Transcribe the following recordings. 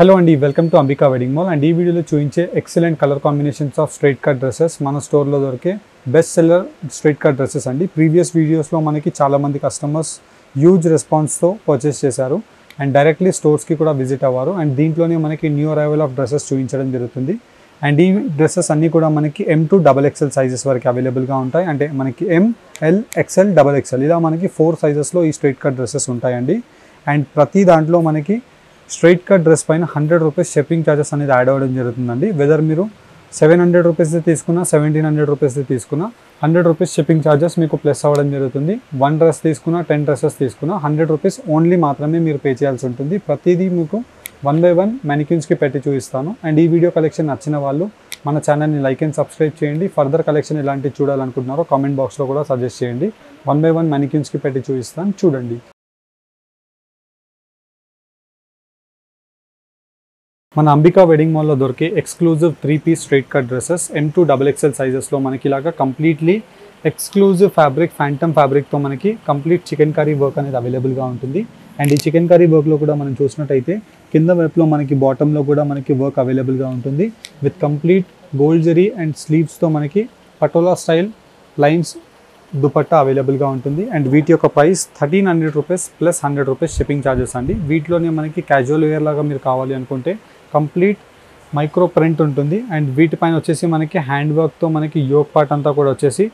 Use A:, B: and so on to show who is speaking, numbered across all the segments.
A: Hello అండి, welcome to Ambika wedding mall. And ఈ వీడియోలో చూపించే excellent colour combinations of straight cut dresses మన స్టోర్లో దొరికే best seller straight cut dresses అండి. ప్రీవియస్ వీడియోస్లో మనకి చాలామంది కస్టమర్స్ హ్యూజ్ రెస్పాన్స్తో పర్చేస్ చేశారు అండ్ డైరెక్ట్లీ స్టోర్స్కి కూడా విజిట్ అవ్వారు. అండ్ దీంట్లోనే మనకి న్యూ అరైవల్ ఆఫ్ డ్రెస్సెస్ చూపించడం జరుగుతుంది. అండ్ ఈ డ్రెస్సెస్ అన్నీ కూడా మనకి M2 XXL సైజెస్ వరకు అవైలబుల్గా ఉంటాయి. అంటే మనకి ML XL XXL ఇలా మనకి 4 సైజెస్లో ఈ స్ట్రైట్ కట్ డ్రెస్సెస్ ఉంటాయండి. అండ్ ప్రతి దాంట్లో మనకి స్ట్రైట్ కట్ డ్రెస్ పైన 100 రూపీస్ షిప్పింగ్ ఛార్జెస్ అనేది యాడ్ అవ్వడం జరుగుతుందండి. వెదర్ మీరు 700 రూపీస్ది తీసుకున్నా 1700 రూపీస్ది తీసుకున్నా 100 రూపీస్ షిప్పింగ్ ఛార్జెస్ మీకు ప్లస్ అవ్వడం జరుగుతుంది. 1 డ్రెస్ తీసుకున్నా 10 డ్రెస్సెస్ తీసుకున్నా 100 రూపీస్ ఓన్లీ మాత్రమే మీరు పే చేయాల్సి ఉంటుంది. ప్రతిదీ మీకు 1 by 1 మ్యానిక్యూన్స్కి పెట్టి చూపిస్తాను. అండ్ ఈ వీడియో కలెక్షన్ నచ్చిన వాళ్ళు మన ఛానల్ని లైక్ అండ్ సబ్స్క్రైబ్ చేయండి. ఫర్దర్ కలెక్షన్ ఎలాంటివి చూడాలనుకుంటున్నారో కామెంట్ బాక్స్లో కూడా సజెస్ట్ చేయండి. 1 by 1 మ్యానిక్యూన్స్కి పెట్టి చూపిస్తాను, చూడండి. మన అంబికా వెడ్డింగ్ మాల్లో దొరికే exclusive 3-piece straight cut dresses M2 XXL సైజెస్లో మనకి ఇలాగా కంప్లీట్లీ ఎక్స్క్లూజివ్ ఫ్యాబ్రిక్ ఫ్యాంటమ్ ఫ్యాబ్రిక్తో మనకి కంప్లీట్ చికెన్ కర్రీ వర్క్ అనేది అవైలబుల్గా ఉంటుంది. అండ్ ఈ చికెన్ కర్రీ వర్క్లో కూడా మనం చూసినట్టయితే కింద వైపులో మనకి బాటంలో కూడా మనకి వర్క్ అవైలబుల్గా ఉంటుంది. With complete gold zari and స్లీవ్స్తో మనకి పటోలా స్టైల్ లైన్స్ దుపట్టా అవైలబుల్గా ఉంటుంది. అండ్ వీటి యొక్క price 1300 rupees plus 100 rupees shipping charges అండి. వీటిలోనే మనకి క్యాజువల్ వేర్ లాగా మీరు కావాలి అనుకుంటే కంప్లీట్ మైక్రో ప్రింట్ ఉంటుంది. అండ్ వీటిపైన వచ్చేసి మనకి హ్యాండ్ వర్క్తో మనకి యోక్ పార్ట్ అంతా కూడా వచ్చేసి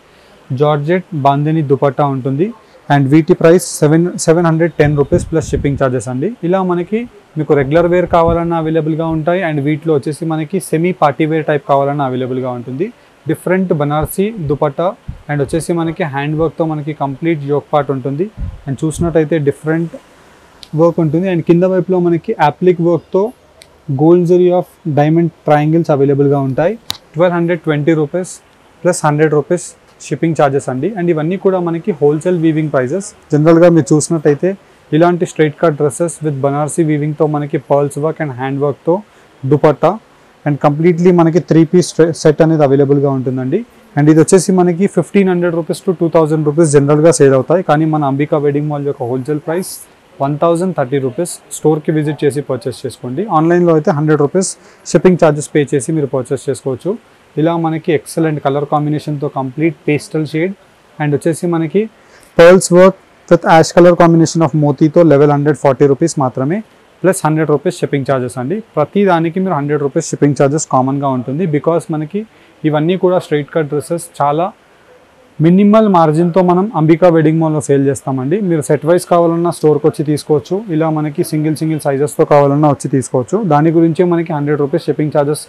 A: జార్జెట్ బాందిని దుపట్టా ఉంటుంది. అండ్ వీటి price 710 rupees plus shipping charges అండి. ఇలా మనకి మీకు రెగ్యులర్ వేర్ కావాలన్నా అవైలబుల్గా ఉంటాయి. అండ్ వీటిలో వచ్చేసి మనకి సెమీ పార్టీ వేర్ టైప్ కావాలన్నా అవైలబుల్గా ఉంటుంది. డిఫరెంట్ బనారసీ దుపట్టా అండ్ వచ్చేసి మనకి హ్యాండ్ వర్క్తో మనకి కంప్లీట్ యోక్ పార్ట్ ఉంటుంది. అండ్ చూసినట్టయితే డిఫరెంట్ వర్క్ ఉంటుంది. అండ్ కింద వైపులో మనకి యాప్లిక్ వర్క్తో gold zari of diamond triangles అవైలబుల్గా ఉంటాయి. 1220 rupees plus 100 rupees shipping charges అండి. అండ్ ఇవన్నీ కూడా మనకి హోల్సేల్ వీవింగ్ ప్రైజెస్. జనరల్గా మీరు చూసినట్టయితే ఇలాంటి straight cut dresses with Banarasi వీవింగ్తో మనకి పర్ల్స్ వర్క్ అండ్ హ్యాండ్ వర్క్తో దుపట్టా అండ్ కంప్లీట్లీ మనకి 3-piece సెట్ అనేది అవైలబుల్గా ఉంటుందండి. అండ్ ఇది వచ్చేసి మనకి 1500 రూపీస్ టు 2000 రూపీస్ జనరల్గా సేల్ అవుతాయి. కానీ మన అంబికా వెడ్డింగ్ మాల్ యొక్క హోల్సేల్ ప్రైస్ 1030 రూపీస్. స్టోర్కి విజిట్ చేసి పర్చేస్ చేసుకోండి. ఆన్లైన్లో అయితే 100 రూపీస్ షిప్పింగ్ ఛార్జెస్ పే చేసి మీరు పర్చేస్ చేసుకోవచ్చు. ఇలా మనకి ఎక్సలెంట్ కలర్ కాంబినేషన్తో కంప్లీట్ పేస్టల్ షేడ్ అండ్ వచ్చేసి మనకి pearls work with ash colour combination of మోతీతో లెవెల్ 140 రూపీస్ మాత్రమే ప్లస్ 100 రూపీస్ షిప్పింగ్ ఛార్జెస్ అండి. ప్రతి దానికి మీరు 100 రూపీస్ షిప్పింగ్ ఛార్జెస్ కామన్గా ఉంటుంది. బికాస్ మనకి ఇవన్నీ కూడా స్ట్రైట్ కట్ డ్రెస్సెస్ చాలా మినిమల్ మార్జిన్తో మనం అంబికా వెడ్డింగ్ మాల్లో సేల్ చేస్తామండి. మీరు సెట్ వైజ్ కావాలన్నా స్టోర్కి వచ్చి తీసుకోవచ్చు. ఇలా మనకి సింగిల్ సైజెస్తో కావాలన్నా వచ్చి తీసుకోవచ్చు. దాని గురించే మనకి 100 రూపీస్ షిప్పింగ్ ఛార్జెస్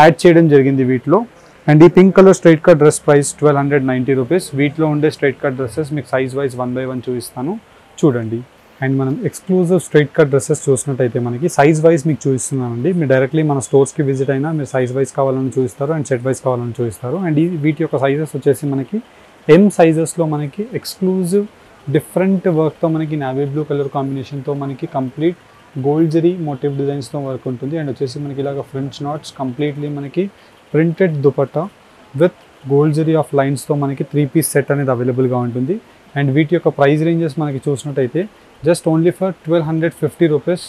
A: యాడ్ చేయడం జరిగింది వీటిలో. అండ్ ఈ pink colour straight cut dress price 1290 rupees. వీటిలో ఉండే స్ట్రైట్ కట్ డ్రెస్సెస్ మీకు సైజ్ వైజ్ 1 by 1 చూపిస్తాను, చూడండి. అండ్ మనం ఎక్స్క్లూజివ్ స్ట్రైట్ కట్ డ్రెస్సెస్ చూసినట్టయితే మనకి సైజ్ వైజ్ మీకు చూపిస్తున్నానండి. మీరు డైరెక్ట్లీ మన స్టోర్స్కి విజిట్ అయినా మీరు సైజ్ వైజ్ కావాలని చూపిస్తారు అండ్ సెట్ వైజ్ కావాలని చూపిస్తారు. అండ్ వీటి యొక్క సైజెస్ వచ్చేసి మనకి M సైజెస్లో మనకి ఎక్స్క్లూజివ్ డిఫరెంట్ వర్క్తో మనకి నావీ బ్లూ కలర్ కాంబినేషన్తో మనకి కంప్లీట్ గోల్డ్ జరీ మోటివ్ డిజైన్స్తో వర్క్ ఉంటుంది. అండ్ వచ్చేసి మనకి ఇలాగ ఫ్రెంచ్ నాట్స్ కంప్లీట్లీ మనకి printed dupatta with gold zari of లైన్స్తో మనకి 3-piece సెట్ అనేది అవైలబుల్గా ఉంటుంది. అండ్ వీటి యొక్క ప్రైస్ రేంజెస్ మనకి చూసినట్టయితే just only for 1250 rupees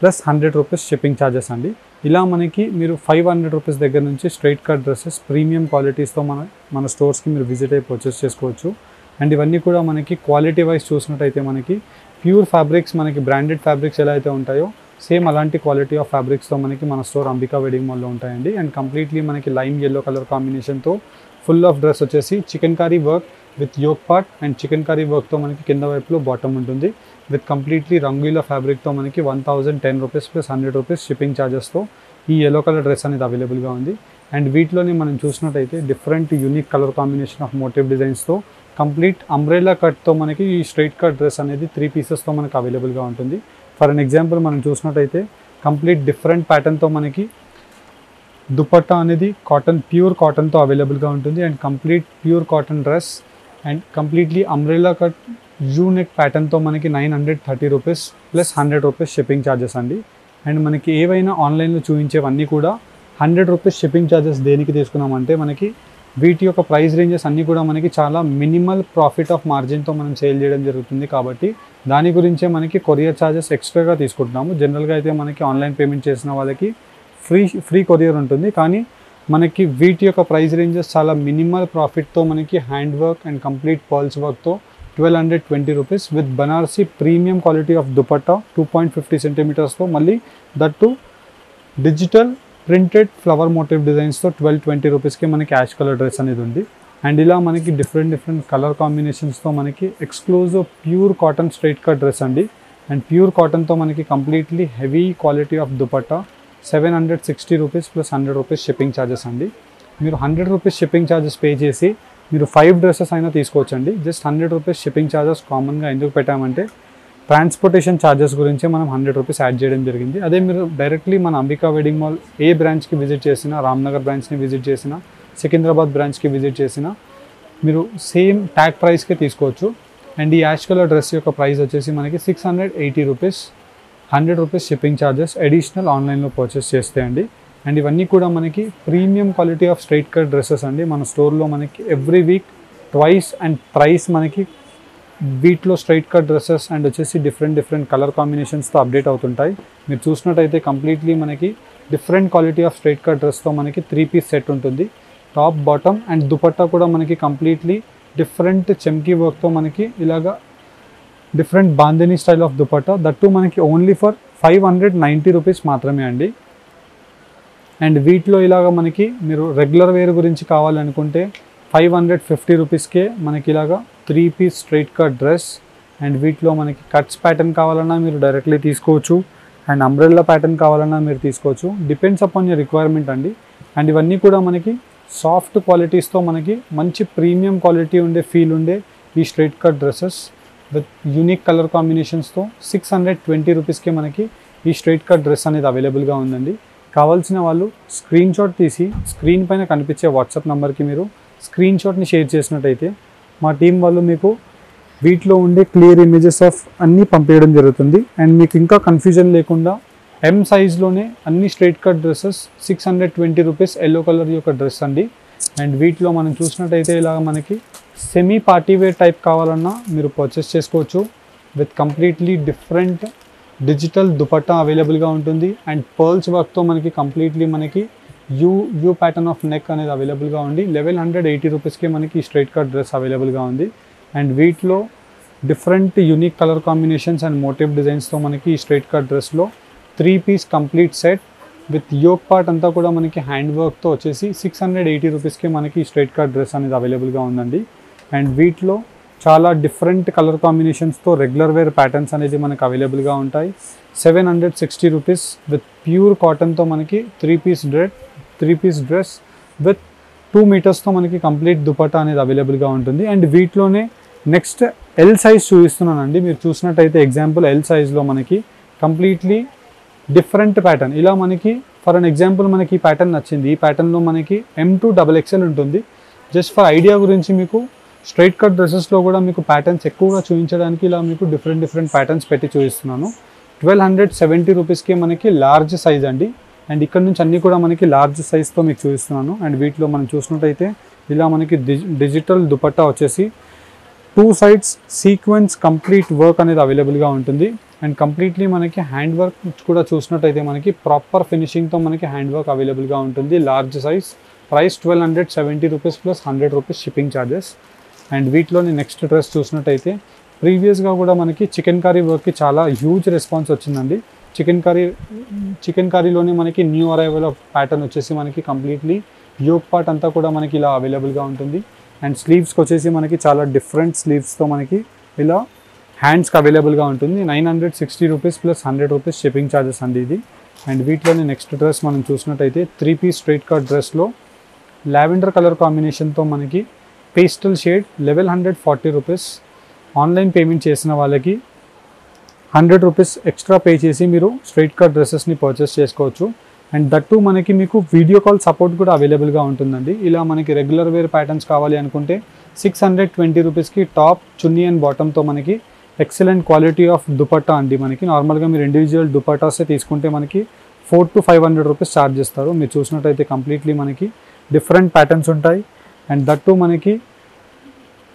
A: plus 100 rupees shipping charges అండి. ఇలా మనకి మీరు 500 రూపీస్ దగ్గర నుంచి స్ట్రైట్ కట్ డ్రెస్సెస్ ప్రీమియం క్వాలిటీస్తో మన స్టోర్స్కి మీరు విజిట్ అయ్యి పర్చేస్ చేసుకోవచ్చు. అండ్ ఇవన్నీ కూడా మనకి క్వాలిటీ వైజ్ చూసినట్టయితే మనకి ప్యూర్ ఫ్యాబ్రిక్స్, మనకి బ్రాండెడ్ ఫ్యాబ్రిక్స్ ఎలా అయితే ఉంటాయో సేమ్ అలాంటి క్వాలిటీ ఆఫ్ ఫ్యాబ్రిక్స్తో మనకి మన స్టోర్ అంబికా వెడ్డింగ్ మాల్లో ఉంటాయండి. అండ్ కంప్లీట్లీ మనకి లైమ్ ఎల్లో కలర్ కాంబినేషన్తో ఫుల్ ఆఫ్ డ్రెస్ వచ్చేసి chicken curry work with yoke part and chicken curry వర్క్తో మనకి కింద వైపులో బాటమ్ ఉంటుంది. విత్ కంప్లీట్లీ రంగీలా ఫ్యాబ్రిక్తో మనకి 1010 రూపీస్ ప్లస్ 100 రూపీస్ షిప్పింగ్ ఛార్జెస్తో ఈ ఎల్లో కలర్ డ్రెస్ అనేది అవైలబుల్గా ఉంది. అండ్ వీటిలోనే మనం చూసినట్టయితే different unique colour combination of motif డిజైన్స్తో కంప్లీట్ అంబ్రెల్లా కట్తో మనకి ఈ స్ట్రైట్ కట్ డ్రెస్ అనేది 3 పీసెస్తో మనకి అవైలబుల్గా ఉంటుంది. ఫర్ అన్ ఎగ్జాంపుల్ మనం చూసినట్టయితే కంప్లీట్ డిఫరెంట్ ప్యాటర్న్తో మనకి దుపట్టా అనేది ప్యూర్ కాటన్తో అవైలబుల్గా ఉంటుంది. And complete pure cotton dress and completely umbrella cut unique ప్యాటర్న్తో మనకి 930 rupees plus 100 rupees shipping charges అండి. అండ్ మనకి ఏవైనా ఆన్లైన్లో చూపించేవన్నీ కూడా 100 రూపీస్ షిప్పింగ్ ఛార్జెస్ దేనికి తీసుకున్నామంటే మనకి వీటి యొక్క ప్రైస్ రేంజెస్ అన్నీ కూడా మనకి చాలా మినిమల్ ప్రాఫిట్ ఆఫ్ మార్జిన్తో మనం సేల్ చేయడం జరుగుతుంది. కాబట్టి దాని గురించే మనకి కొరియర్ ఛార్జెస్ ఎక్స్ట్రాగా తీసుకుంటున్నాము. జనరల్గా అయితే మనకి ఆన్లైన్ పేమెంట్ చేసిన వాళ్ళకి ఫ్రీ కొరియర్ ఉంటుంది. కానీ మనకి వీటి యొక్క ప్రైస్ రేంజెస్ చాలా మినిమల్ ప్రాఫిట్తో మనకి hand work and complete pearls వర్క్తో 1220 rupees with Banarasi premium quality of dupatta 2.50 సెంటీమీటర్స్తో, మళ్ళీ దట్టు డిజిటల్ ప్రింటెడ్ ఫ్లవర్ మోటివ్ డిజైన్స్తో 1220 రూపీస్కి మనకి యాష్ కలర్ డ్రెస్ అనేది ఉంది. అండ్ ఇలా మనకి డిఫరెంట్ కలర్ కాంబినేషన్స్తో మనకి exclusive pure cotton straight cut dress అండి. అండ్ ప్యూర్ కాటన్తో మనకి completely heavy quality of dupatta 760 rupees plus 100 rupees shipping charges అండి. మీరు 100 రూపీస్ షిప్పింగ్ ఛార్జెస్ పే చేసి మీరు 5 డ్రెస్సెస్ అయినా తీసుకోవచ్చండి. జస్ట్ 100 రూపీస్ షిప్పింగ్ ఛార్జెస్ కామన్గా ఎందుకు పెట్టామంటే ట్రాన్స్పోర్టేషన్ ఛార్జెస్ గురించి మనం 100 రూపీస్ యాడ్ చేయడం జరిగింది. అదే మీరు డైరెక్ట్లీ మన అంబికా వెడ్డింగ్ మాల్ ఏ బ్రాంచ్కి విజిట్ చేసినా, రామ్నగర్ బ్రాంచ్ని విజిట్ చేసినా, సికింద్రాబాద్ బ్రాంచ్కి విజిట్ చేసినా మీరు సేమ్ ట్యాగ్ ప్రైస్కే తీసుకోవచ్చు. అండ్ ఈ యాష్ కలర్ డ్రెస్ యొక్క ప్రైస్ వచ్చేసి మనకి 680 rupees, 100 rupees shipping charges additional ఆన్లైన్లో పర్చేస్ చేస్తే అండి. అండ్ ఇవన్నీ కూడా మనకి premium quality of straight cut dresses అండి. మన స్టోర్లో మనకి every week twice and thrice మనకి వీటిలో స్ట్రైట్ కట్ డ్రెస్సెస్ అండ్ వచ్చేసి డిఫరెంట్ కలర్ కాంబినేషన్స్తో అప్డేట్ అవుతుంటాయి. మీరు చూసినట్టయితే కంప్లీట్లీ మనకి different quality of straight cut డ్రెస్తో మనకి 3 పీస్ సెట్ ఉంటుంది. టాప్ బాటమ్ అండ్ దుపట్టా కూడా మనకి కంప్లీట్లీ డిఫరెంట్ చెమ్కీ వర్క్తో మనకి ఇలాగా different bandhani style of dupatta, that మనకి ఓన్లీ ఫర్ 590 రూపీస్ మాత్రమే అండి. అండ్ వీటిలో ఇలాగ మనకి మీరు రెగ్యులర్ వేర్ గురించి కావాలనుకుంటే 550 రూపీస్కే మనకి ఇలాగా 3 piece straight cut dress. And వీటిలో మనకి కట్స్ ప్యాటర్న్ కావాలన్నా మీరు డైరెక్ట్లీ తీసుకోవచ్చు, అండ్ అంబ్రెల్లా ప్యాటర్న్ కావాలన్నా మీరు తీసుకోవచ్చు. డిపెండ్స్ అపాన్ యూర్ రిక్వైర్మెంట్ అండి. అండ్ ఇవన్నీ కూడా మనకి సాఫ్ట్ క్వాలిటీస్తో మనకి మంచి ప్రీమియం క్వాలిటీ ఉండే ఫీల్ ఉండే ఈ straight cut dresses with unique colour కాంబినేషన్స్తో 620 రూపీస్కే మనకి ఈ స్ట్రైట్ కట్ డ్రెస్ అనేది అవైలబుల్గా ఉందండి. కావాల్సిన వాళ్ళు స్క్రీన్ షాట్ తీసి స్క్రీన్ పైన కనిపించే వాట్సాప్ నెంబర్కి మీరు స్క్రీన్ షాట్ని షేర్ చేసినట్టయితే మా టీం వాళ్ళు మీకు వీటిలో ఉండే క్లియర్ ఇమేజెస్ ఆఫ్ అన్నీ పంపించడం జరుగుతుంది. అండ్ మీకు ఇంకా కన్ఫ్యూజన్ లేకుండా M సైజ్లోనే అన్ని straight cut dresses 620 rupees yellow colour యొక్క డ్రెస్ అండి. అండ్ వీటిలో మనం చూసినట్టయితే ఇలా మనకి సెమీ పార్టీ వేర్ టైప్ కావాలన్నా మీరు పర్చేస్ చేసుకోవచ్చు. With completely different digital dupatta అవైలబుల్గా ఉంటుంది. అండ్ పర్ల్స్ వర్క్తో మనకి కంప్లీట్లీ మనకి యూ ప్యాటర్న్ ఆఫ్ నెక్ అనేది అవైలబుల్గా ఉంది. 1180 రూపీస్కి మనకి స్ట్రైట్ కట్ డ్రెస్ అవైలబుల్గా ఉంది. అండ్ వీటిలో different unique colour combinations and motif డిజైన్స్తో మనకి ఈ స్ట్రైట్ కట్ డ్రెస్లో 3 piece complete set with yoke part అంతా కూడా మనకి హ్యాండ్ వర్క్తో వచ్చేసి 680 రూపీస్కి మనకి స్ట్రైట్ కట్ డ్రెస్ అనేది అవైలబుల్గా ఉందండి. అండ్ వీటిలో చాలా డిఫరెంట్ కలర్ కాంబినేషన్స్తో రెగ్యులర్ వేర్ ప్యాటర్న్స్ అనేది మనకి అవైలబుల్గా ఉంటాయి. 760 రూపీస్ విత్ ప్యూర్ కాటన్తో మనకి 3 పీస్ డ్రెస్ విత్ 2 మీటర్స్తో మనకి కంప్లీట్ దుపట్టా అనేది అవైలబుల్గా ఉంటుంది. అండ్ వీటిలోనే నెక్స్ట్ ఎల్ సైజ్ చూపిస్తున్నానండి. మీరు చూసినట్టయితే ఎగ్జాంపుల్ ఎల్ సైజ్లో మనకి కంప్లీట్లీ డిఫరెంట్ ప్యాటర్న్ ఇలా మనకి ఫర్ అన్ ఎగ్జాంపుల్ మనకి ఈ ప్యాటర్న్ నచ్చింది. ఈ ప్యాటర్న్లో మనకి M2 XXL ఉంటుంది. జస్ట్ ఫర్ ఐడియా గురించి మీకు స్ట్రైట్ కట్ డ్రెస్సెస్లో కూడా మీకు ప్యాటర్న్స్ ఎక్కువగా చూపించడానికి ఇలా మీకు డిఫరెంట్ ప్యాటర్న్స్ పెట్టి చూపిస్తున్నాను. 1270 రూపీస్కి మనకి లార్జ్ సైజ్ అండి. అండ్ ఇక్కడ నుంచి అన్నీ కూడా మనకి లార్జ్ సైజ్తో మీకు చూపిస్తున్నాను. అండ్ వీటిలో మనం చూసినట్టయితే ఇలా మనకి డిజిటల్ దుపట్టా వచ్చేసి 2 సైడ్స్ సీక్వెన్స్ కంప్లీట్ వర్క్ అనేది అవైలబుల్గా ఉంటుంది. అండ్ కంప్లీట్లీ మనకి హ్యాండ్ వర్క్ కూడా చూసినట్టయితే మనకి ప్రాపర్ ఫినిషింగ్తో మనకి హ్యాండ్ వర్క్ అవైలబుల్గా ఉంటుంది. Large size, price 1270 rupees plus 100 rupees shipping charges. And వీటిలోని నెక్స్ట్ డ్రెస్ చూసినట్టయితే ప్రీవియస్గా కూడా మనకి చికెన్ కర్రీ వర్క్కి చాలా హ్యూజ్ రెస్పాన్స్ వచ్చిందండి. చికెన్ కర్రీలోనే మనకి న్యూ అరైవల్ ఆఫ్ ప్యాటర్న్ వచ్చేసి మనకి కంప్లీట్లీ యోక్ పార్ట్ అంతా కూడా మనకి ఇలా అవైలబుల్గా ఉంటుంది. అండ్ స్లీవ్స్కి వచ్చేసి మనకి చాలా డిఫరెంట్ స్లీవ్స్తో మనకి ఇలా హ్యాండ్స్కి అవైలబుల్గా ఉంటుంది. 960 rupees plus 100 rupees shipping charges అండి ఇది. అండ్ వీటిలోని నెక్స్ట్ డ్రెస్ మనం చూసినట్టయితే 3 పీస్ స్ట్రైట్ కట్ డ్రెస్లో లావెండర్ కలర్ కాంబినేషన్తో మనకి pastel shade 1140 rupees. Online payment చేసిన వాళ్ళకి 100 రూపీస్ ఎక్స్ట్రా పే చేసి మీరు స్ట్రైట్ కట్ డ్రెస్సెస్ని పర్చేస్ చేసుకోవచ్చు. అండ్ దట్టు మనకి మీకు వీడియో కాల్ సపోర్ట్ కూడా అవైలబుల్గా ఉంటుందండి. ఇలా మనకి రెగ్యులర్ వేర్ ప్యాటర్న్స్ కావాలి అనుకుంటే 620 రూపీస్కి టాప్, చున్నీ అండ్ బాటమ్తో మనకి ఎక్సలెంట్ క్వాలిటీ ఆఫ్ దుపట్టా అండి. మనకి నార్మల్గా మీరు ఇండివిజువల్ దుపట్టాసే తీసుకుంటే మనకి 400 to 500 రూపీస్ ఛార్జ్ చేస్తారు. మీరు చూసినట్టయితే కంప్లీట్లీ మనకి డిఫరెంట్ ప్యాటర్న్స్ ఉంటాయి. అండ్ దట్టు మనకి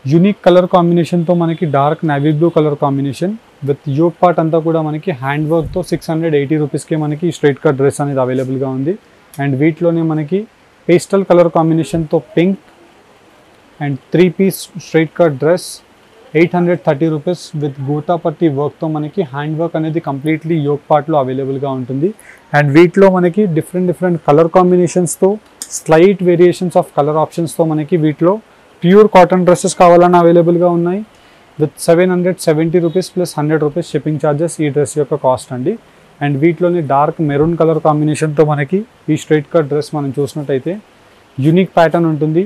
A: యూనిక్ కలర్ కాంబినేషన్తో మనకి dark navy blue colour combination with yoke part అంతా కూడా మనకి హ్యాండ్ వర్క్తో 680 రూపీస్కే మనకి స్ట్రైట్ కట్ డ్రెస్ అనేది అవైలబుల్గా ఉంది. అండ్ వీటిలోనే మనకి పేస్టల్ కలర్ కాంబినేషన్తో pink and 3 piece straight cut dress 830 rupees with gota patti వర్క్తో మనకి హ్యాండ్ వర్క్ అనేది కంప్లీట్లీ యోక్ పార్ట్లో అవైలబుల్గా ఉంటుంది. అండ్ వీటిలో మనకి డిఫరెంట్ కలర్ కాంబినేషన్స్తో స్లైట్ వేరియేషన్స్ ఆఫ్ కలర్ ఆప్షన్స్తో మనకి వీటిలో ప్యూర్ కాటన్ డ్రెస్సెస్ కావాలన్నా అవైలబుల్గా ఉన్నాయి with 770 rupees plus 100 rupees shipping charges ఈ డ్రెస్ యొక్క కాస్ట్ అండి. అండ్ వీటిలోని డార్క్ మెరూన్ కలర్ కాంబినేషన్తో మనకి ఈ స్ట్రైట్ కట్ డ్రెస్ మనం చూసినట్టయితే యూనిక్ ప్యాటర్న్ ఉంటుంది.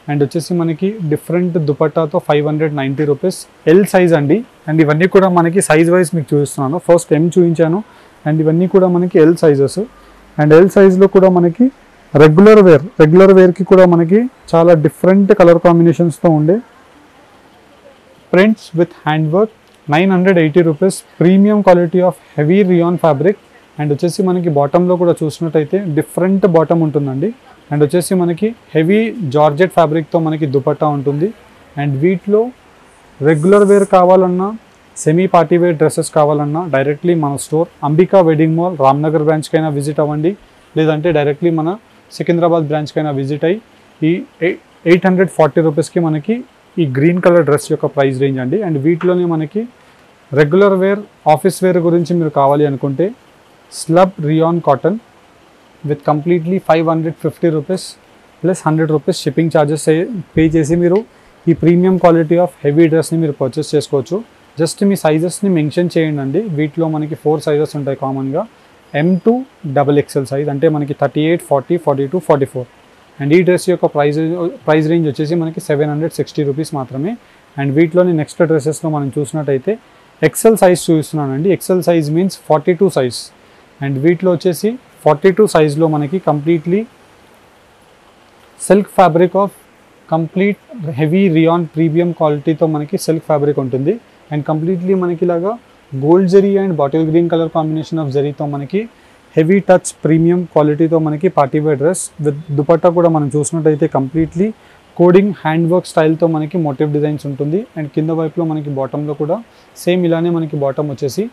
A: అండ్ వచ్చేసి మనకి డిఫరెంట్ దుపట్టాతో 590 రూపీస్ ఎల్ సైజ్ అండి. అండ్ ఇవన్నీ కూడా మనకి సైజ్ వైజ్ మీకు చూపిస్తున్నాను. ఫస్ట్ ఎం చూపించాను అండ్ ఇవన్నీ కూడా మనకి ఎల్ సైజెస్. అండ్ ఎల్ సైజ్లో కూడా మనకి రెగ్యులర్ వేర్కి కూడా మనకి చాలా డిఫరెంట్ కలర్ కాంబినేషన్స్తో ఉండే prints with hand work 980 rupees premium quality of heavy rayon fabric. And వచ్చేసి మనకి బాటంలో కూడా చూసినట్టయితే డిఫరెంట్ బాటమ్ ఉంటుందండి. అండ్ వచ్చేసి మనకి హెవీ జార్జెట్ ఫ్యాబ్రిక్తో మనకి దుపట్టా ఉంటుంది. అండ్ వీటిలో రెగ్యులర్ వేర్ కావాలన్నా సెమీ పార్టీ వేర్ డ్రెస్సెస్ కావాలన్నా డైరెక్ట్లీ మన store Ambika wedding mall Ramnagar బ్రాంచ్కైనా విజిట్ అవ్వండి, లేదంటే డైరెక్ట్లీ మన సికింద్రాబాద్ బ్రాంచ్కైనా విజిట్ అయ్యి ఈ 840 రూపీస్కి మనకి ఈ గ్రీన్ కలర్ డ్రెస్ యొక్క ప్రైస్ రేంజ్ అండి. అండ్ వీటిలోనే మనకి రెగ్యులర్ వేర్ ఆఫీస్ వేర్ గురించి మీరు కావాలి అనుకుంటే slub rayon cotton with completely 550 rupees plus 100 rupees shipping charges pay చేసి మీరు ఈ ప్రీమియం క్వాలిటీ ఆఫ్ హెవీ డ్రెస్ని మీరు పర్చేస్ చేసుకోవచ్చు. జస్ట్ మీ సైజెస్ని మెన్షన్ చేయండి అండి. వీటిలో మనకి 4 సైజెస్ ఉంటాయి కామన్గా. M to XXL సైజ్ అంటే మనకి 38, 40, 42, 44. అండ్ ఈ డ్రెస్ యొక్క ప్రైస్ రేంజ్ వచ్చేసి మనకి 760 రూపీస్ మాత్రమే. అండ్ వీటిలోని నెక్స్ట్ డ్రెస్సెస్లో మనం చూసినట్టయితే ఎక్సెల్ సైజ్ చూపిస్తున్నానండి. XL size means 42 size. And వీటిలో వచ్చేసి 42 సైజ్లో మనకి completely silk fabric of complete heavy rayon premium క్వాలిటీతో మనకి సిల్క్ ఫ్యాబ్రిక్ ఉంటుంది. అండ్ కంప్లీట్లీ మనకి ఇలాగా gold zari and bottle green colour combination of జరీతో మనకి హెవీ టచ్ ప్రీమియం క్వాలిటీతో మనకి party wear dress with dupatta కూడా మనం చూసినట్టయితే కంప్లీట్లీ కోడింగ్ హ్యాండ్ వర్క్ స్టైల్తో మనకి మోటివ్ డిజైన్స్ ఉంటుంది. అండ్ కింద వైపులో మనకి బాటంలో కూడా సేమ్ ఇలానే మనకి బాటమ్ వచ్చేసి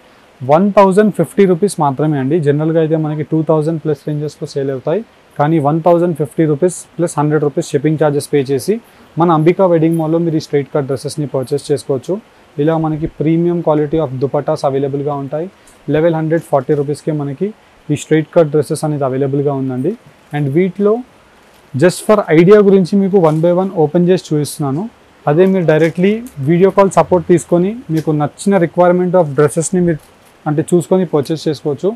A: 1050 రూపీస్ మాత్రమే అండి. జనరల్గా అయితే మనకి 2000 ప్లస్ రేంజెస్లో సేల్ అవుతాయి, కానీ 1050 rupees plus 100 rupees shipping charges pay చేసి మన అంబికా వెడ్డింగ్ మాల్లో మీరు ఈ స్ట్రైట్ కట్ డ్రెస్సెస్ని పర్చేస్ చేసుకోవచ్చు. ఇలా మనకి ప్రీమియం క్వాలిటీ ఆఫ్ దుపట్టాస్ అవైలబుల్గా ఉంటాయి. 1140 రూపీస్కే మనకి ఈ స్ట్రైట్ కట్ డ్రెస్సెస్ అనేది అవైలబుల్గా ఉందండి. అండ్ వీటిలో జస్ట్ ఫర్ ఐడియా గురించి మీకు 1 by 1 ఓపెన్ చేసి చూపిస్తున్నాను. అదే మీరు డైరెక్ట్లీ వీడియో కాల్ సపోర్ట్ తీసుకొని మీకు నచ్చిన రిక్వైర్మెంట్ ఆఫ్ డ్రెస్సెస్ని మీరు అంటే చూసుకొని పర్చేస్ చేసుకోవచ్చు.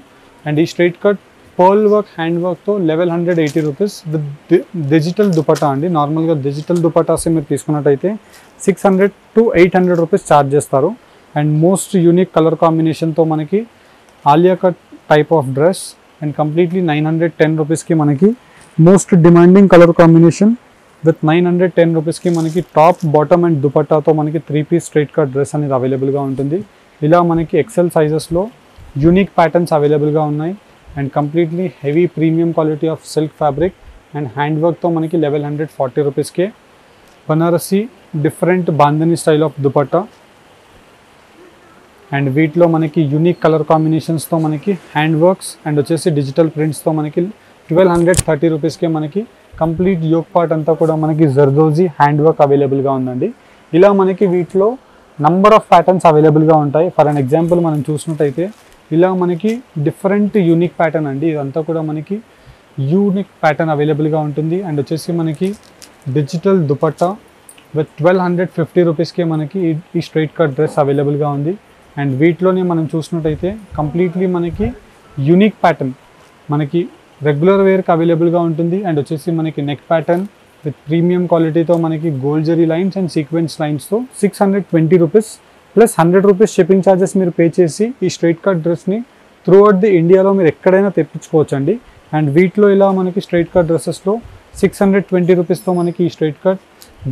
A: అండ్ ఈ straight cut pearl work hand వర్క్తో 1180 రూపీస్ విత్ డిజిటల్ దుపట్టా అండి. నార్మల్గా డిజిటల్ దుపట్టాస్ మీరు తీసుకున్నట్టయితే 600 to 800 రూపీస్ ఛార్జ్ చేస్తారు. అండ్ మోస్ట్ యూనిక్ కలర్ కాంబినేషన్తో మనకి Alia cut type of dress and completely 910 రూపీస్కి మనకి most demanding colour combination with 910 రూపీస్కి మనకి టాప్ బాటమ్ అండ్ దుపట్టాతో మనకి 3 పీస్ స్ట్రైట్ కట్ డ్రెస్ అనేది అవైలబుల్గా ఉంటుంది. ఇలా మనకి ఎక్సెల్ సైజెస్లో యూనిక్ ప్యాటర్న్స్ అవైలబుల్గా ఉన్నాయి. And completely heavy premium quality of silk fabric and hand వర్క్తో మనకి 1140 రూపీస్కే Banarasi different bandhani style of dupatta. And వీటిలో మనకి యూనిక్ కలర్ కాంబినేషన్స్తో మనకి హ్యాండ్ వర్క్స్ అండ్ వచ్చేసి డిజిటల్ ప్రింట్స్తో మనకి 1230 రూపీస్కే మనకి కంప్లీట్ యోక్ పార్ట్ అంతా కూడా మనకి జర్దోజీ హ్యాండ్ వర్క్ అవైలబుల్గా ఉందండి. ఇలా మనకి వీటిలో నంబర్ ఆఫ్ ప్యాటర్న్స్ అవైలబుల్గా ఉంటాయి. ఫర్ అన్ ఎగ్జాంపుల్ మనం చూసినట్టయితే ఇలా మనకి డిఫరెంట్ యూనిక్ ప్యాటర్న్ అండి. ఇదంతా కూడా మనకి యూనిక్ ప్యాటర్న్ అవైలబుల్గా ఉంటుంది. అండ్ వచ్చేసి మనకి డిజిటల్ దుపట్టా విత్ 1250 రూపీస్కే మనకి ఈ స్ట్రైట్ కట్ డ్రెస్ అవైలబుల్గా ఉంది. అండ్ వీటిలోనే మనం చూసినట్టయితే కంప్లీట్లీ మనకి యూనిక్ ప్యాటర్న్ మనకి రెగ్యులర్ వేర్కి అవైలబుల్గా ఉంటుంది. అండ్ వచ్చేసి మనకి నెక్ ప్యాటర్న్ విత్ ప్రీమియం క్వాలిటీతో మనకి gold zari lines and sequence లైన్స్తో 620 rupees plus 100 rupees shipping charges మీరు పే చేసి ఈ స్ట్రైట్ కట్ డ్రెస్ని త్రూ అవుట్ ది ఇండియాలో మీరు ఎక్కడైనా తెప్పించుకోవచ్చు అండి. అండ్ వీటిలో ఇలా మనకి స్ట్రైట్ కట్ డ్రెస్సెస్లో 620 రూపీస్తో మనకి ఈ straight cut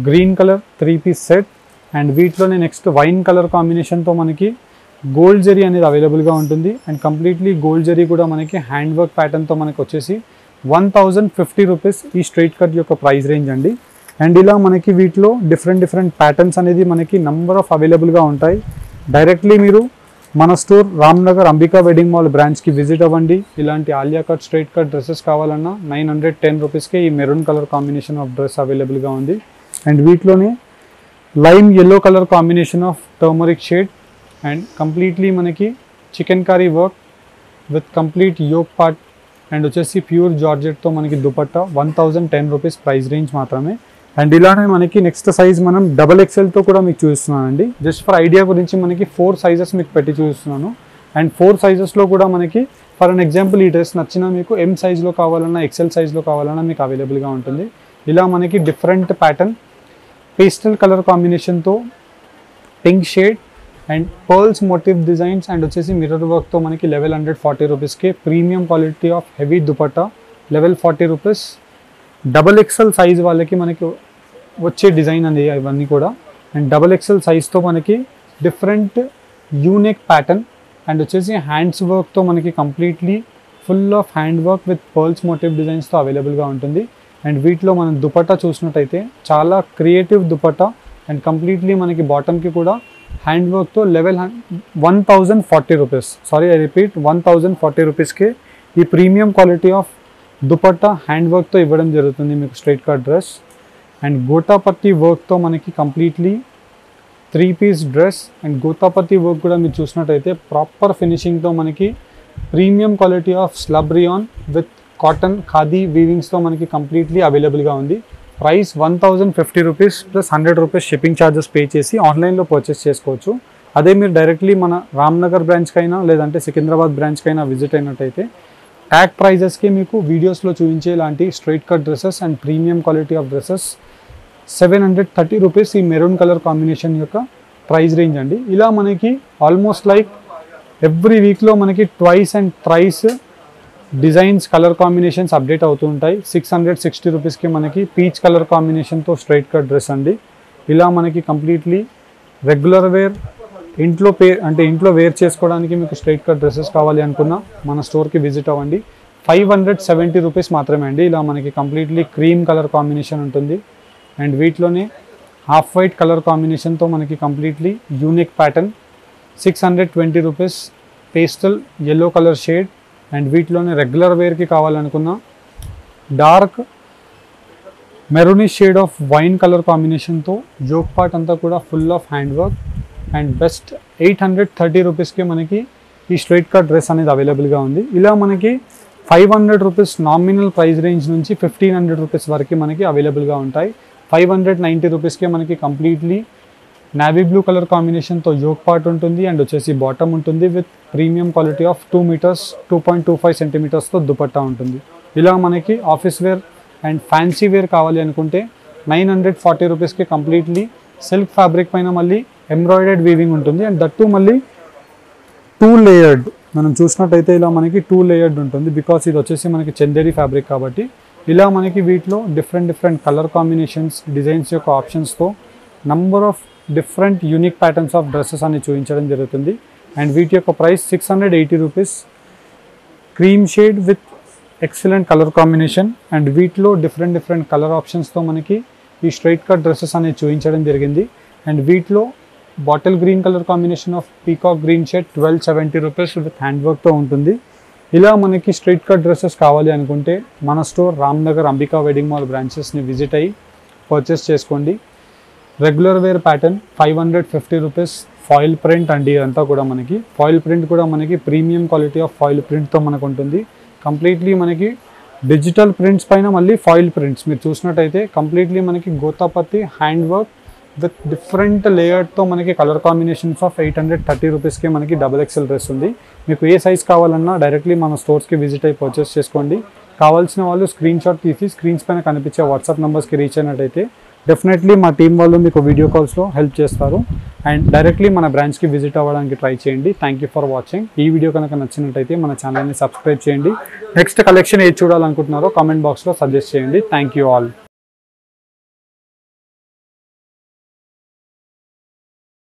A: green colour 3 piece set. And వీటిలోనే నెక్స్ట్ వైన్ కలర్ కాంబినేషన్తో మనకి గోల్డ్ జరీ అనేది అవైలబుల్గా ఉంటుంది. అండ్ కంప్లీట్లీ గోల్డ్ జరీ కూడా మనకి హ్యాండ్ వర్క్ ప్యాటర్న్తో మనకి వచ్చేసి 1050 రూపీస్ ఈ స్ట్రైట్ కట్ యొక్క ప్రైస్ రేంజ్ అండి. అండ్ ఇలా మనకి వీటిలో డిఫరెంట్ ప్యాటర్న్స్ అనేది మనకి నంబర్ ఆఫ్ అవైలబుల్గా ఉంటాయి. డైరెక్ట్లీ మీరు మన store Ramnagar Ambika wedding mall బ్రాంచ్కి విజిట్ అవ్వండి. ఇలాంటి Alia cut straight cut dresses కావాలన్నా 910 రూపీస్కే ఈ maroon colour combination of dress అవైలబుల్గా ఉంది. అండ్ వీటిలోనే lime yellow colour combination of turmeric shade and completely మనకి chicken curry work with complete yoke part and వచ్చేసి ప్యూర్ జార్జెట్తో మనకి దుపట్టా 1010 రూపీస్ ప్రైస్ రేంజ్ మాత్రమే. అండ్ ఇలానే మనకి నెక్స్ట్ సైజ్ మనం XXLతో కూడా మీకు చూపిస్తున్నానండి. జస్ట్ ఫర్ ఐడియా గురించి మనకి 4 సైజెస్ మీకు పెట్టి చూపిస్తున్నాను. అండ్ 4 సైజెస్లో కూడా మనకి ఫర్ అన్ ఎగ్జాంపుల్ ఈ డ్రెస్ నచ్చినా మీకు M సైజ్లో కావాలన్నా XL సైజ్లో కావాలన్నా మీకు అవైలబుల్గా ఉంటుంది. ఇలా మనకి డిఫరెంట్ ప్యాటర్న్ పేస్టల్ కలర్ కాంబినేషన్తో pink shade and pearls motif designs and వచ్చేసి మిర్రర్ వర్క్తో మనకి 1140 రూపీస్కే premium quality of heavy dupatta 1140 rupees. XXL size వాళ్ళకి మనకి వచ్చే డిజైన్ అనేది ఇవన్నీ కూడా. అండ్ XXL సైజ్తో మనకి డిఫరెంట్ యూనిక్ ప్యాటర్న్ అండ్ వచ్చేసి హ్యాండ్స్ వర్క్తో మనకి completely full of hand work with pearls motif డిజైన్స్తో అవైలబుల్గా ఉంటుంది. అండ్ వీటిలో మనం దుపట్టా చూసినట్టయితే చాలా క్రియేటివ్ దుపట్టా అండ్ కంప్లీట్లీ మనకి బాటమ్కి కూడా హ్యాండ్ వర్క్తో 1040 రూపీస్, సారీ ఐ రిపీట్ 1040 రూపీస్కి ఈ premium quality of dupatta hand వర్క్తో ఇవ్వడం జరుగుతుంది మీకు straight cut dress. And gota patti వర్క్తో మనకి completely 3 piece dress and gota patti work కూడా మీరు చూసినట్టయితే ప్రాపర్ ఫినిషింగ్తో మనకి premium quality of slub rayon with cotton khadi వీవింగ్స్తో మనకి కంప్లీట్లీ అవైలబుల్గా ఉంది. Price 1050 rupees plus 100 rupees shipping charges pay చేసి ఆన్లైన్లో పర్చేస్ చేసుకోవచ్చు. అదే మీరు డైరెక్ట్లీ మన రామ్నగర్ బ్రాంచ్కైనా లేదంటే సికింద్రాబాద్ బ్రాంచ్కైనా విజిట్ అయినట్టయితే ట్యాగ్ ప్రైజెస్కి మీకు వీడియోస్లో చూపించే ఇలాంటి straight cut dresses and premium quality of dresses 730 rupees ఈ మెరూన్ కలర్ కాంబినేషన్ యొక్క ప్రైస్ రేంజ్ అండి. ఇలా మనకి ఆల్మోస్ట్ లైక్ ఎవ్రీ వీక్లో మనకి twice and thrice designs colour combinations update అవుతూ ఉంటాయి. 660 రూపీస్కి మనకి పీచ్ కలర్ కాంబినేషన్తో స్ట్రైట్ కట్ డ్రెస్ అండి. ఇలా మనకి కంప్లీట్లీ రెగ్యులర్ వేర్ ఇంట్లో వేర్ చేసుకోవడానికి మీకు స్ట్రైట్ కట్ డ్రెస్సెస్ కావాలి అనుకున్నా మన స్టోర్కి విజిట్ అవ్వండి. 570 రూపీస్ మాత్రమే అండి. ఇలా మనకి కంప్లీట్లీ క్రీమ్ కలర్ కాంబినేషన్ ఉంటుంది అండ్ వీటిలోనే హాఫ్ వైట్ కలర్ కాంబినేషన్తో మనకి completely unique pattern 620 rupees pastel yellow colour shade and వీటిలోనే రెగ్యులర్ వేర్కి కావాలనుకున్న dark maroonish shade of wine colour కాంబినేషన్తో యోక్ పార్ట్ అంతా కూడా full of hand work and best 830 రూపీస్కి మనకి ఈ స్ట్రైట్ కట్ డ్రెస్ అనేది అవైలబుల్గా ఉంది. ఇలా మనకి 500 రూపీస్ నామినల్ ప్రైస్ రేంజ్ నుంచి 1500 రూపీస్ వరకు మనకి అవైలబుల్గా ఉంటాయి. 590 రూపీస్కే మనకి కంప్లీట్లీ నావీ బ్లూ కలర్ కాంబినేషన్తో యోక్ పార్ట్ ఉంటుంది అండ్ వచ్చేసి బాటమ్ ఉంటుంది with premium quality of 2 metres 2.25 సెంటీమీటర్స్తో దుపట్టా ఉంటుంది. ఇలా మనకి office wear and fancy wear కావాలి అనుకుంటే 940 రూపీస్కి కంప్లీట్లీ సిల్క్ ఫ్యాబ్రిక్ పైన మళ్ళీ ఎంబ్రాయిడర్డ్ వీవింగ్ ఉంటుంది అండ్ దట్టు మళ్ళీ 2 లేయర్డ్. మనం చూసినట్టయితే ఇలా మనకి 2 లేయర్డ్ ఉంటుంది బికాస్ ఇది వచ్చేసి మనకి చందేరి ఫ్యాబ్రిక్ కాబట్టి. ఇలా మనకి వీటిలో డిఫరెంట్ కలర్ కాంబినేషన్స్ డిజైన్స్ యొక్క ఆప్షన్స్తో number of different unique patterns of dresses అని చూపించడం జరుగుతుంది. అండ్ వీటి యొక్క price 680 rupees cream shade with excellent colour combination and వీటిలో డిఫరెంట్ కలర్ ఆప్షన్స్తో మనకి ఈ స్ట్రైట్ కట్ డ్రెస్సెస్ అనేది చూపించడం జరిగింది. అండ్ వీటిలో bottle green colour combination of peacock green shade 1270 rupees with hand వర్క్తో ఉంటుంది. ఇలా మనకి స్ట్రైట్ కట్ డ్రెస్సెస్ కావాలి అనుకుంటే మన store Ramnagar Ambika wedding mall బ్రాంచెస్ని విజిట్ అయ్యి పర్చేస్ చేసుకోండి. Regular wear pattern 550 rupees foil print అండి. ఇదంతా కూడా మనకి ఫాయిల్ ప్రింట్ కూడా మనకి ప్రీమియం క్వాలిటీ ఆఫ్ ఫాయిల్ ప్రింట్తో మనకు ఉంటుంది. కంప్లీట్లీ మనకి డిజిటల్ ప్రింట్స్ పైన మళ్ళీ ఫాయిల్ ప్రింట్స్ మీరు చూసినట్టయితే కంప్లీట్లీ మనకి గోతాపత్తి హ్యాండ్ వర్క్ విత్ డిఫరెంట్ లేయర్తో మనకి కలర్ కాంబినేషన్స్ ఆఫ్ 830 రూపీస్కి మనకి XXL డ్రెస్ ఉంది. మీకు ఏ సైజ్ కావాలన్నా డైరెక్ట్లీ మన స్టోర్స్కి విజిట్ అయ్యి పర్చేస్ చేసుకోండి. కావాల్సిన వాళ్ళు స్క్రీన్ షాట్ తీసి స్క్రీన్స్ పైన కనిపించే వాట్సాప్ నెంబర్స్కి రీచ్ అయినట్టయితే డెఫినెట్లీ మా టీం వాళ్ళు మీకు వీడియో కాల్స్లో హెల్ప్ చేస్తారు అండ్ డైరెక్ట్లీ మన బ్రాంచ్కి విజిట్ అవ్వడానికి ట్రై చేయండి. Thank you for watching. ఈ వీడియో కనుక నచ్చినట్టయితే మన ఛానల్ని సబ్స్క్రైబ్ చేయండి. నెక్స్ట్ కలెక్షన్ ఏది చూడాలనుకుంటున్నారో కామెంట్ బాక్స్లో సజెస్ట్ చేయండి. Thank you all.